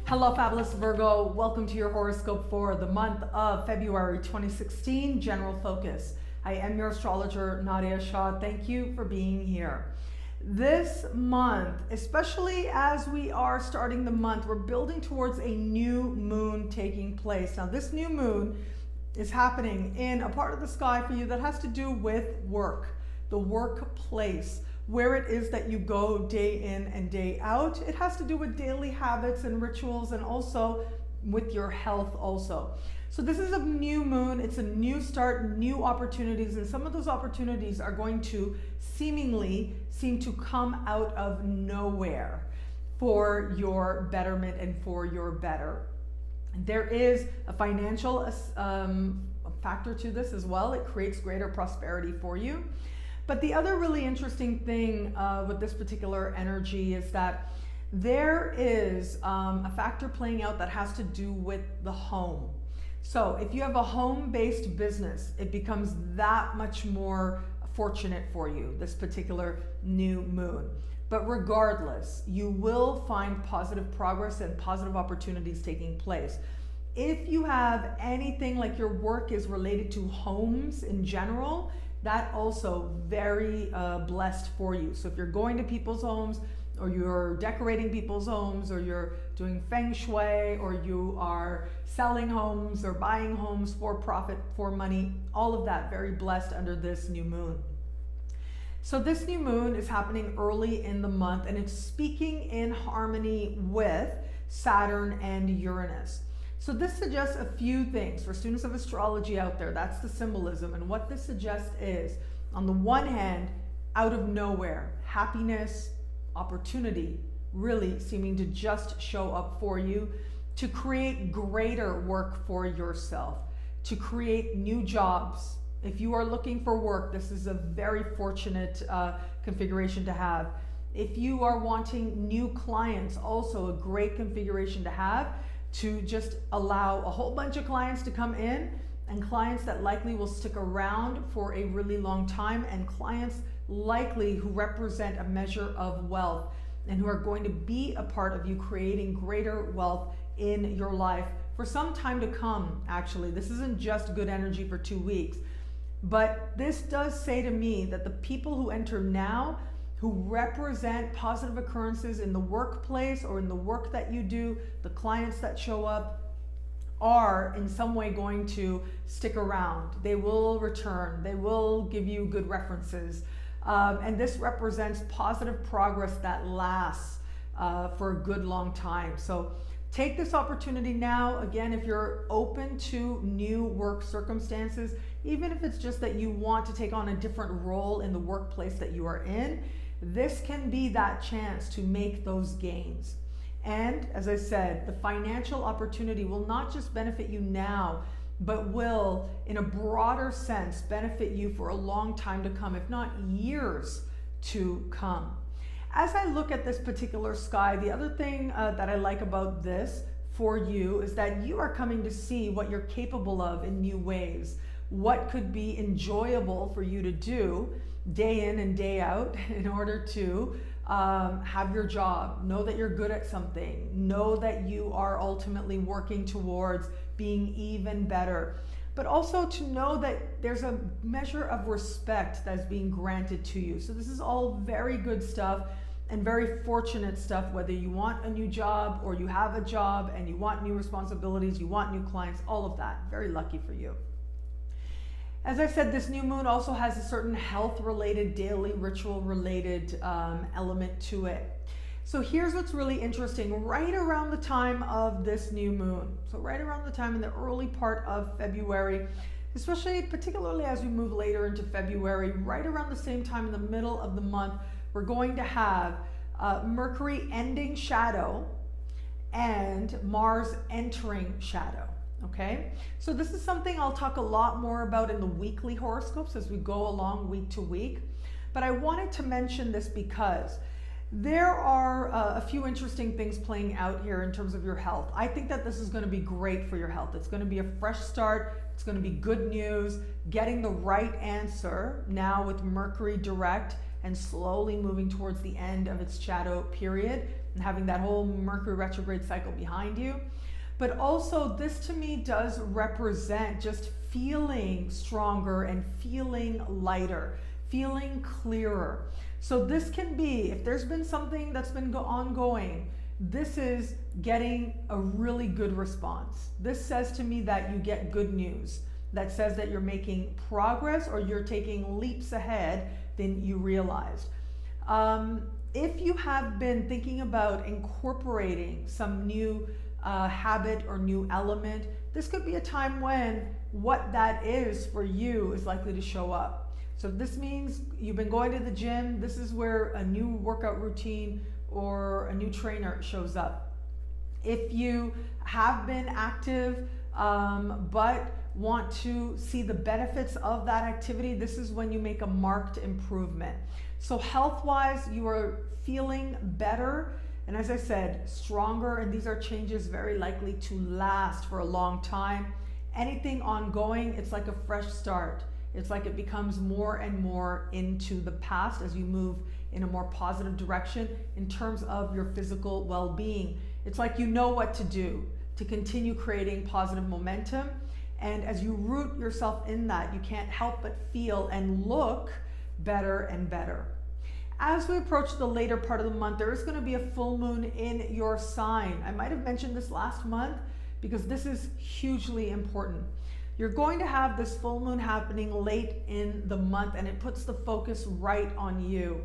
Hello, fabulous Virgo. Welcome to your horoscope for the month of February 2016, General Focus. I am your astrologer, Nadiya Shah. Thank you for being here. This month, especially as we are starting the month, we're building towards a new moon taking place. Now, this new moon is happening in a part of the sky for you that has to do with work, the workplace, where it is that you go day in and day out. It has to do with daily habits and rituals, and also with your health also. So this is a new moon, it's a new start, new opportunities, and some of those opportunities are going to seem to come out of nowhere for your betterment and for your better. There is a financial factor to this as well. It creates greater prosperity for you. But the other really interesting thing with this particular energy is that there is a factor playing out that has to do with the home. So if you have a home-based business, it becomes that much more fortunate for you, this particular new moon. But regardless, you will find positive progress and positive opportunities taking place. If you have anything like your work is related to homes in general, that also very blessed for you. So if you're going to people's homes, or you're decorating people's homes, or you're doing feng shui, or you are selling homes or buying homes for profit, for money, all of that very blessed under this new moon. So this new moon is happening early in the month, and it's speaking in harmony with Saturn and Uranus. So this suggests a few things for students of astrology out there. That's the symbolism. And what this suggests is, on the one hand, out of nowhere, happiness, opportunity, really seeming to just show up for you to create greater work for yourself, to create new jobs. If you are looking for work, this is a very fortunate configuration to have. If you are wanting new clients, also a great configuration to have, to just allow a whole bunch of clients to come in, and clients that likely will stick around for a really long time, and clients likely who represent a measure of wealth and who are going to be a part of you creating greater wealth in your life for some time to come. Actually, this isn't just good energy for 2 weeks, but this does say to me that the people who enter now, who represent positive occurrences in the workplace or in the work that you do, the clients that show up, are in some way going to stick around. They will return. They will give you good references. And this represents positive progress that lasts for a good long time. So take this opportunity now. Again, if you're open to new work circumstances, even if it's just that you want to take on a different role in the workplace that you are in, this can be that chance to make those gains. And as I said, the financial opportunity will not just benefit you now, but will, in a broader sense, benefit you for a long time to come, if not years to come. As I look at this particular sky, the other thing that I like about this for you is that you are coming to see what you're capable of in new ways, what could be enjoyable for you to do day in and day out in order to have your job, know that you're good at something, know that you are ultimately working towards being even better, but also to know that there's a measure of respect that's being granted to you. So this is all very good stuff and very fortunate stuff, whether you want a new job or you have a job and you want new responsibilities, you want new clients, all of that. Very lucky for you. As I said, this new moon also has a certain health-related, daily ritual-related element to it. So here's what's really interesting. Right around the time of this new moon, so right around the time in the early part of February, especially particularly as we move later into February, right around the same time in the middle of the month, we're going to have Mercury ending shadow and Mars entering shadow. Okay, so this is something I'll talk a lot more about in the weekly horoscopes as we go along week to week. But I wanted to mention this because there are a few interesting things playing out here in terms of your health. I think that this is going to be great for your health. It's going to be a fresh start. It's going to be good news. Getting the right answer now with Mercury direct and slowly moving towards the end of its shadow period and having that whole Mercury retrograde cycle behind you. But also this to me does represent just feeling stronger and feeling lighter, feeling clearer. So this can be, if there's been something that's been ongoing, this is getting a really good response. This says to me that you get good news. That says that you're making progress or you're taking leaps ahead than you realized. If you have been thinking about incorporating some new habit or new element, this could be a time when what that is for you is likely to show up. So if this means you've been going to the gym, this is where a new workout routine or a new trainer shows up. If you have been active but want to see the benefits of that activity, this is when you make a marked improvement. So health-wise, you are feeling better, and as I said, stronger, and these are changes very likely to last for a long time. Anything ongoing, it's like a fresh start. It's like it becomes more and more into the past as you move in a more positive direction in terms of your physical well-being. It's like you know what to do to continue creating positive momentum. And as you root yourself in that, you can't help but feel and look better and better. As we approach the later part of the month, there is going to be a full moon in your sign. I might have mentioned this last month because this is hugely important. You're going to have this full moon happening late in the month, and it puts the focus right on you.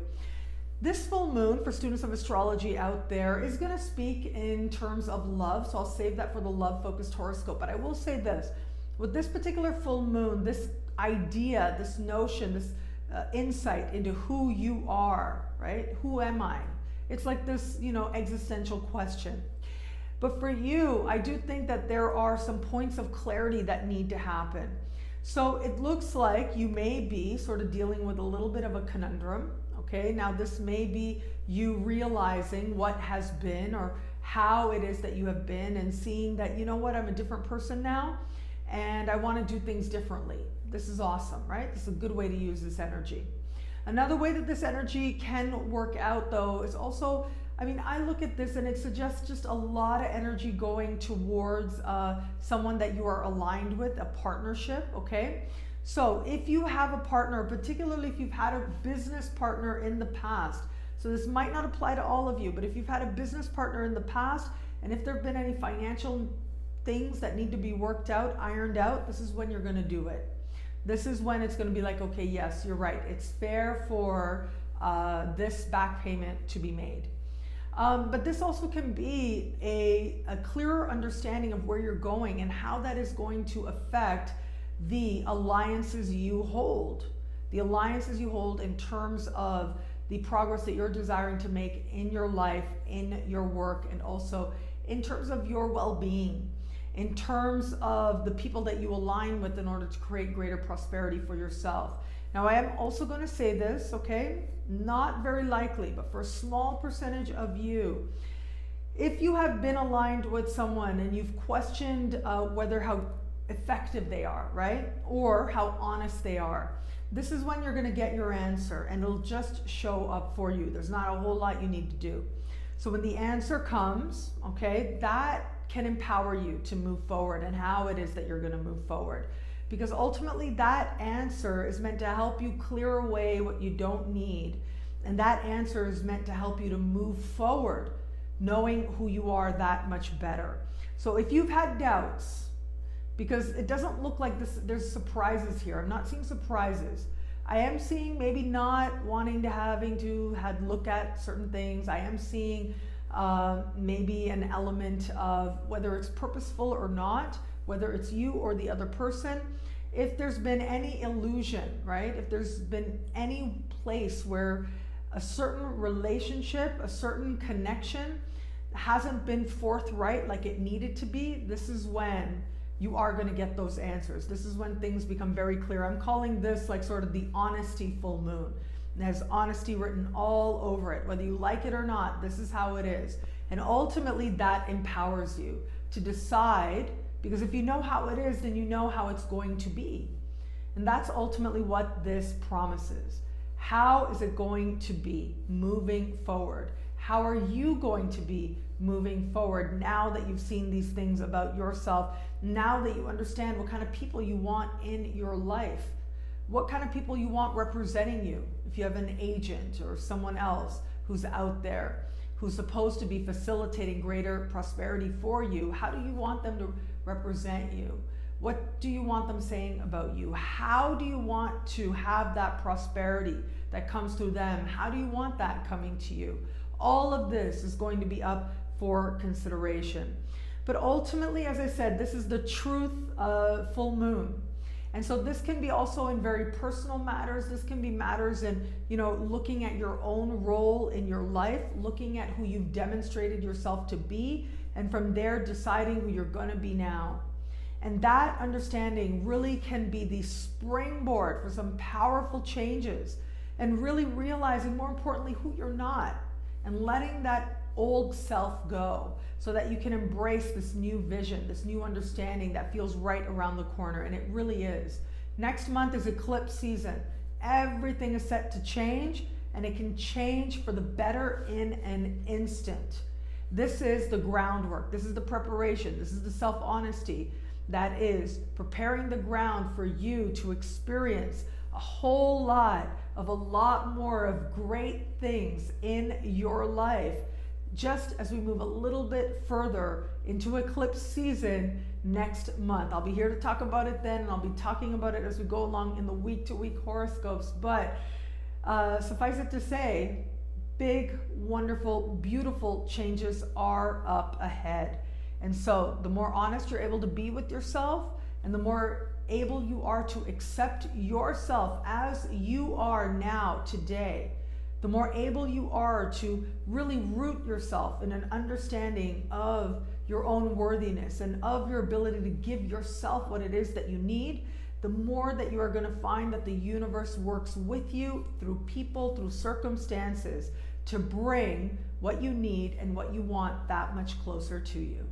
This full moon, for students of astrology out there, is going to speak in terms of love, so I'll save that for the love-focused horoscope. But I will say this, with this particular full moon, this idea, this notion, this insight into who you are, right? Who am I? It's like this, existential question. But for you, I do think that there are some points of clarity that need to happen. So it looks like you may be sort of dealing with a little bit of a conundrum. Okay, now this may be you realizing what has been or how it is that you have been and seeing that, you know what, I'm a different person now and I want to do things differently. This is awesome, right? This is a good way to use this energy. Another way that this energy can work out though is also, I look at this and it suggests just a lot of energy going towards someone that you are aligned with, a partnership, okay? So if you have a partner, particularly if you've had a business partner in the past, so this might not apply to all of you, but if you've had a business partner in the past, and if there have been any financial things that need to be worked out, ironed out, this is when you're going to do it. This is when it's going to be like, okay, yes, you're right. It's fair for this back payment to be made. But this also can be a clearer understanding of where you're going and how that is going to affect the alliances you hold. The alliances you hold in terms of the progress that you're desiring to make in your life, in your work, and also in terms of your well-being, in terms of the people that you align with in order to create greater prosperity for yourself. Now, I am also going to say this, okay? Not very likely, but for a small percentage of you, if you have been aligned with someone and you've questioned whether how effective they are, right? Or how honest they are, this is when you're going to get your answer and it'll just show up for you. There's not a whole lot you need to do. So when the answer comes, okay, that can empower you to move forward and how it is that you're going to move forward. Because ultimately that answer is meant to help you clear away what you don't need. And that answer is meant to help you to move forward, knowing who you are that much better. So if you've had doubts, because it doesn't look like there's surprises here. I'm not seeing surprises. I am seeing maybe not wanting to having to look at certain things. I am seeing maybe an element of whether it's purposeful or not, whether it's you or the other person. If there's been any illusion, right? If there's been any place where a certain relationship, a certain connection hasn't been forthright like it needed to be, this is when you are going to get those answers. This is when things become very clear. I'm calling this like sort of the honesty full moon. It has honesty written all over it. Whether you like it or not, this is how it is. And ultimately that empowers you to decide, because if you know how it is, then you know how it's going to be. And that's ultimately what this promises. How is it going to be moving forward? How are you going to be moving forward now that you've seen these things about yourself, now that you understand what kind of people you want in your life, what kind of people you want representing you? If you have an agent or someone else who's out there who's supposed to be facilitating greater prosperity for you, how do you want them to represent you? What do you want them saying about you? How do you want to have that prosperity that comes through them? How do you want that coming to you? All of this is going to be up for consideration. But ultimately, as I said, this is the truth full moon. And so this can be also in very personal matters. This can be matters in, looking at your own role in your life, looking at who you've demonstrated yourself to be, and from there deciding who you're going to be now. And that understanding really can be the springboard for some powerful changes, and really realizing, more importantly, who you're not, and letting that old self go so that you can embrace this new vision, this new understanding that feels right around the corner. And it really is. Next month is eclipse season. Everything is set to change, and it can change for the better in an instant. This is the groundwork. This is the preparation. This is the self-honesty that is preparing the ground for you to experience a whole lot more of great things in your life, just as we move a little bit further into eclipse season next month. I'll be here to talk about it then, and I'll be talking about it as we go along in the week-to-week horoscopes. But suffice it to say, big, wonderful, beautiful changes are up ahead. And so the more honest you're able to be with yourself, and the more able you are to accept yourself as you are now today, the more able you are to really root yourself in an understanding of your own worthiness and of your ability to give yourself what it is that you need, the more that you are going to find that the universe works with you through people, through circumstances, to bring what you need and what you want that much closer to you.